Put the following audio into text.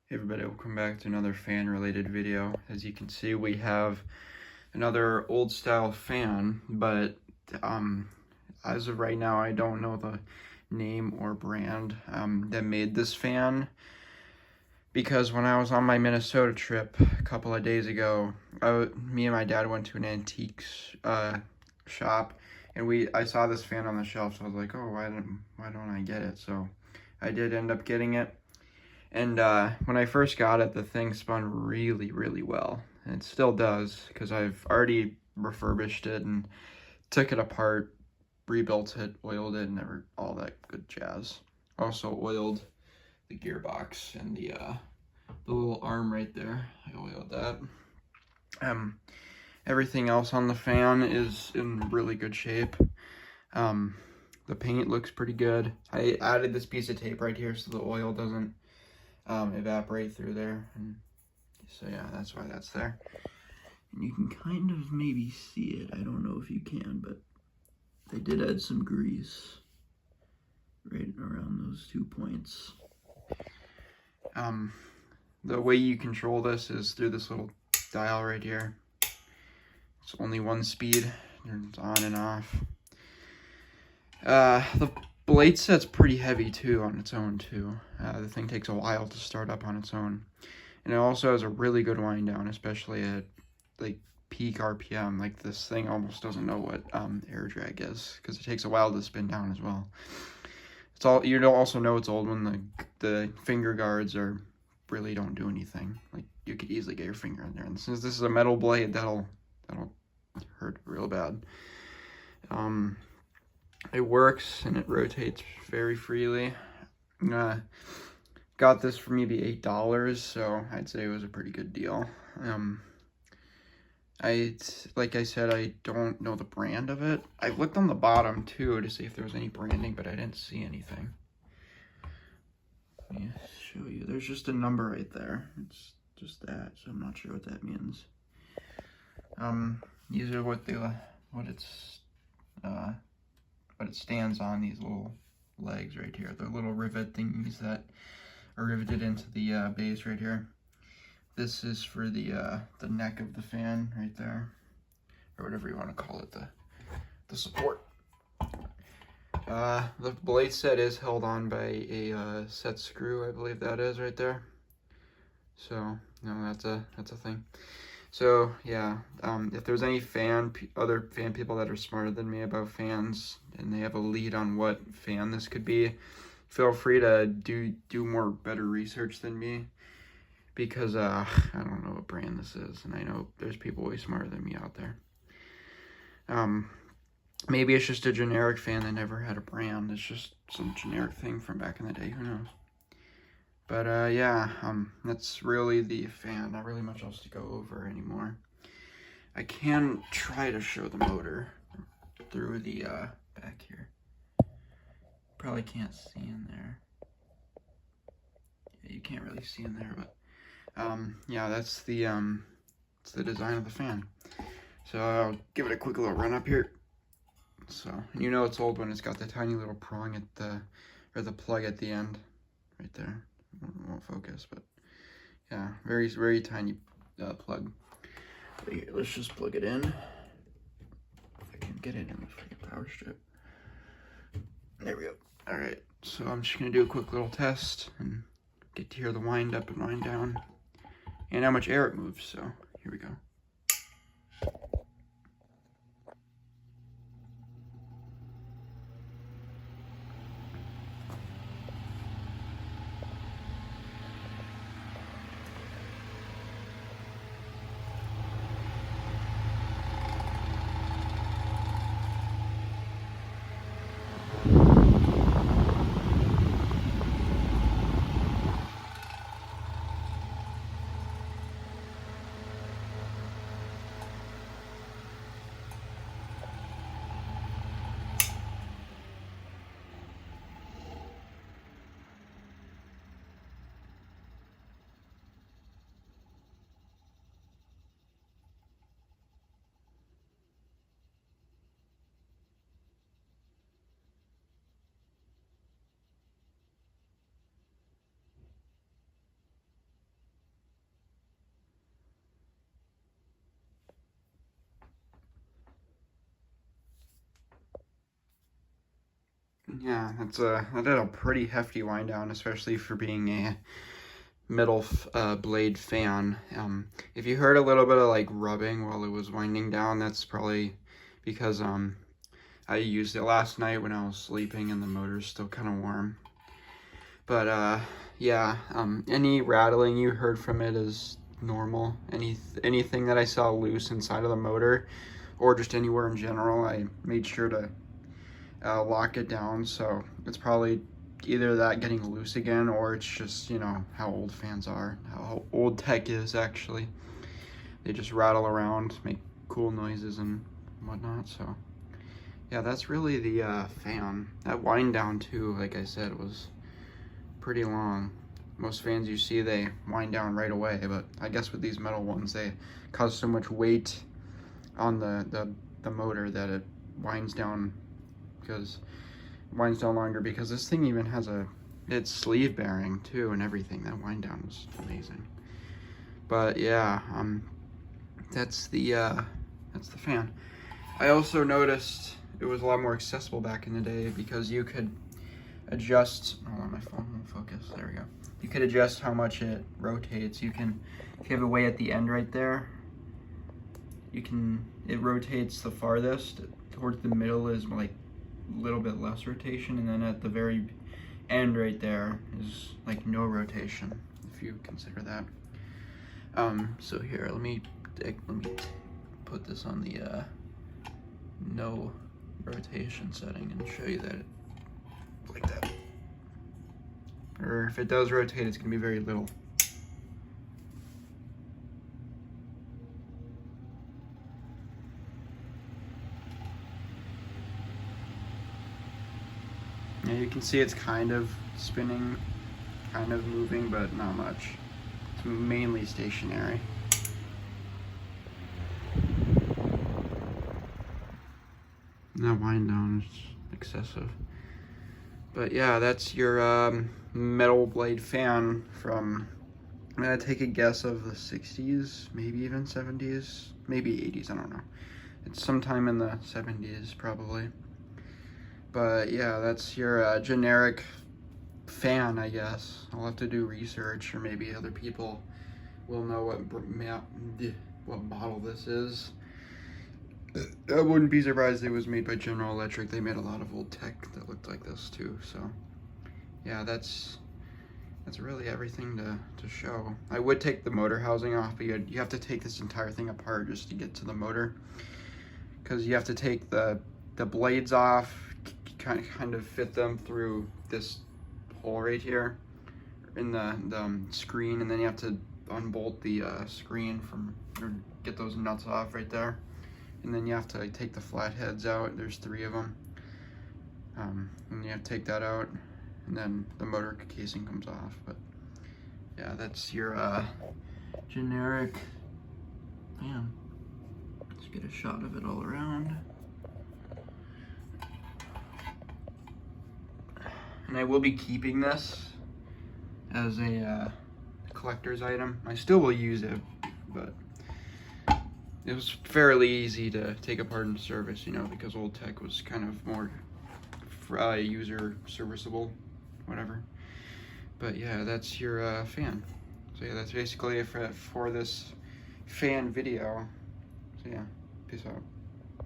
Hey everybody, welcome back to another fan related video. As you can see, we have another old style fan, but as of right now I don't know the name or brand that made this fan, because when I was on my Minnesota trip a couple of days ago, me and my dad went to an antiques shop, and I saw this fan on the shelf, so I was like, oh, why don't I get it? So I did end up getting it. And when I first got it, the thing spun really, really well. And it still does, because I've already refurbished it and took it apart, rebuilt it, oiled it, and all that good jazz. Also oiled the gearbox and the little arm right there. I oiled that. Everything else on the fan is in really good shape. The paint looks pretty good. I added this piece of tape right here so the oil doesn't evaporate through there, and so yeah, that's why that's there. And you can kind of maybe see it. I don't know if you can, but they did add some grease right around those 2 points. The way you control this is through this little dial right here. It's only one speed, it's on and off. The blade set's pretty heavy too on its own too. The thing takes a while to start up on its own. And it also has a really good wind down, especially at like peak RPM. Like this thing almost doesn't know what air drag is, because it takes a while to spin down as well. It's all, you don't also know it's old when the finger guards really don't do anything. Like you could easily get your finger in there. And since this is a metal blade, that'll hurt real bad. It works and it rotates very freely. Got this for maybe $8, so I'd say it was a pretty good deal. Like I said, I don't know the brand of it. I looked on the bottom too to see if there was any branding, but I didn't see anything. Let me show you. There's just a number right there. It's just that, so I'm not sure what that means. These are what it stands on, these little legs right here. They're little rivet thingies that are riveted into the base right here. This is for the neck of the fan right there, or whatever you want to call it, the support. The blade set is held on by a set screw, I believe that is right there. So no, that's a thing. So yeah, if there's any other fan people that are smarter than me about fans and they have a lead on what fan this could be, feel free to do better research than me, because I don't know what brand this is, and I know there's people way smarter than me out there. Maybe it's just a generic fan that never had a brand. It's just some generic thing from back in the day, who knows. But yeah, that's really the fan. Not really much else to go over anymore. I can try to show the motor through the back here. Probably can't see in there. Yeah, you can't really see in there, but yeah, that's the design of the fan. So I'll give it a quick little run up here. So, and you know it's old when it's got the tiny little prong at the plug at the end, right there. It won't focus, but yeah, very, very tiny plug. But here, let's just plug it in. If I can get it in the freaking power strip. There we go. All right, so I'm just gonna do a quick little test and get to hear the wind up and wind down and how much air it moves. So here we go. Yeah, that did a pretty hefty wind down, especially for being a metal blade fan. If you heard a little bit of like rubbing while it was winding down, that's probably because I used it last night when I was sleeping and the motor's still kind of warm. But yeah, any rattling you heard from it is normal. Anything that I saw loose inside of the motor or just anywhere in general, I made sure to lock it down. So it's probably either that getting loose again, or it's just, you know, how old fans are, how old tech is actually. They just rattle around, make cool noises and whatnot. So yeah, that's really the fan. That wind down too, like I said, was pretty long. Most fans you see, they wind down right away, but I guess with these metal ones, they cause so much weight on the motor that it winds down longer, because this thing even has it's sleeve bearing too and everything. That wind down was amazing. But yeah, that's the fan. I also noticed it was a lot more accessible back in the day because you could adjust, hold on, my phone won't focus, there we go. You could adjust how much it rotates. You can, if you have a way at the end right there, it rotates the farthest. Towards the middle is like a little bit less rotation, and then at the very end right there is like no rotation, if you consider that. So here, let me put this on the no rotation setting and show you that like that. Or if it does rotate, it's gonna be very little. Yeah, you can see it's kind of spinning, kind of moving, but not much. It's mainly stationary. That wind down is excessive. But yeah, that's your metal blade fan from, I'm gonna take a guess of the 60s, maybe even 70s, maybe 80s, I don't know. It's sometime in the 70s probably. But yeah, that's your generic fan, I guess. I'll have to do research, or maybe other people will know what model this is. I wouldn't be surprised it was made by General Electric. They made a lot of old tech that looked like this too. So yeah, that's really everything to show. I would take the motor housing off, but you have to take this entire thing apart just to get to the motor, because you have to take the blades off, kind of fit them through this hole right here in the screen, and then you have to unbolt the screen or get those nuts off right there. And then you have to take the flat heads out. There's 3 of them. And you have to take that out, and then the motor casing comes off. But yeah, that's your generic fan. Let's get a shot of it all around. And I will be keeping this as a collector's item. I still will use it, but it was fairly easy to take apart and service, you know, because old tech was kind of more user serviceable, whatever. But yeah, that's your fan. So yeah, that's basically it for this fan video. So yeah, peace out.